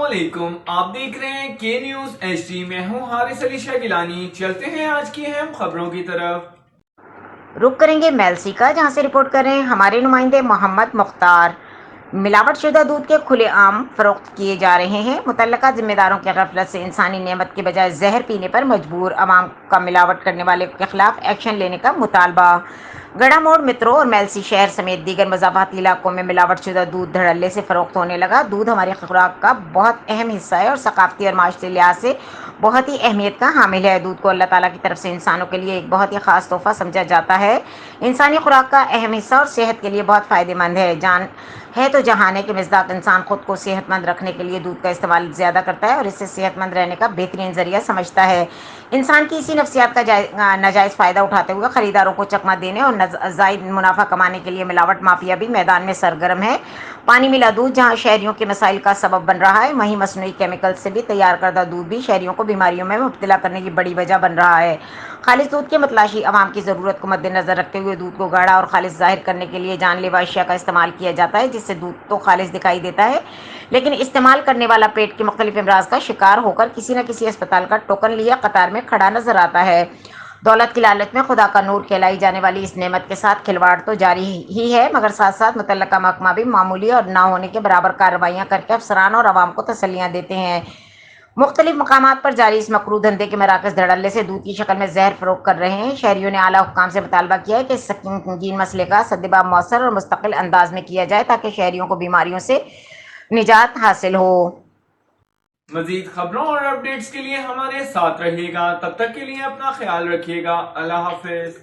अस्सलामुअलैकुम, आप देख रहे हैं के न्यूज HD। मैं हूं हारिस अली शाह गिलानी। चलते हैं आज की अहम खबरों की तरफ। रुक करेंगे मेलसी का, जहां से रिपोर्ट कर रहे हैं हमारे नुमाइंदे मोहम्मद मुख्तार। मिलावटशुदा दूध के खुलेआम फरोख्त किए जा रहे हैं। मुतल्लका जिम्मेदारों की गफलत से इंसानी नेमत के बजाय जहर पीने पर मजबूर अवाम का मिलावट करने वाले के खिलाफ एक्शन लेने का मुतालबा। गड़ा मोड़, मित्रों और मेलसी शहर समेत दीगर मज़ाफ़ाती इलाकों में मिलावटशुदा दूध धड़ल्ले से फरोख्त होने लगा। दूध हमारी खुराक का बहुत अहम हिस्सा है और सकाफती और माशरी लिहाज से बहुत ही अहमियत का हामिल है। दूध को अल्लाह ताला की तरफ से इंसानों के लिए एक बहुत ही ख़ास तोहफ़ा समझा जाता है। इंसानी खुराक का अहम हिस्सा और सेहत के लिए बहुत फ़ायदेमंद है। जान है तो जहान है कि मिज़दाक इंसान खुद को सेहतमंद रखने के लिए दूध का इस्तेमाल ज़्यादा करता है और इससे सेहतमंद रहने का बेहतरीन ज़रिया समझता है। इंसान की इसी नफ्सियात का नाजायज़ फ़ायदा उठाते हुए ख़रीदारों को चकमा देने और ज़ायद मुनाफा कमाने के लिए मिलावट माफिया भी मैदान में सरगर्म है। पानी मिला दूध जहाँ शहरियों के मसाइल का सबब बन रहा है, वहीं मसनूई केमिकल से भी तैयार करदा दूध भी शहरियों को बीमारियों में मुब्तला करने की बड़ी वजह बन रहा है। खालिस दूध के मतलाशी अवाम की ज़रूरत को मद्देनज़र रखते हुए दूध को गाढ़ा और खालिस ज़ाहिर करने के लिए जानलेवा अशिया का इस्तेमाल किया जाता है, जिससे दूध तो खालिस दिखाई देता है, लेकिन इस्तेमाल करने वाला पेट के मुख्तलिफ अमराज का शिकार होकर किसी न किसी अस्पताल का टोकन लिया कतार में खड़ा नजर आता है। दौलत की लालच में खुदा का नूर कहलाई जाने वाली इस नेमत के साथ खिलवाड़ तो जारी ही है, मगर साथ साथ मुतल्लका महकमा भी मामूली और ना होने के बराबर कार्रवाइयाँ करके अफसरान और आवाम को तसल्लियाँ देते हैं। मुख्तलिफ मकामात पर जारी इस मकरू धंधे के मराकज धड़ल्ले से दूध की शक्ल में जहर फरोख कर रहे हैं। शहरियों ने आला हुक्काम से मुतालबा किया है कि इस संगीन मसले का सद्देबाब मौसर और मुस्तकिल अंदाज में किया जाए ताकि शहरियों को बीमारियों से निजात हासिल हो। मजीद खबरों और अपडेट्स के लिए हमारे साथ रहिएगा। तब तक के लिए अपना ख्याल रखिएगा। अल्लाह हाफिज।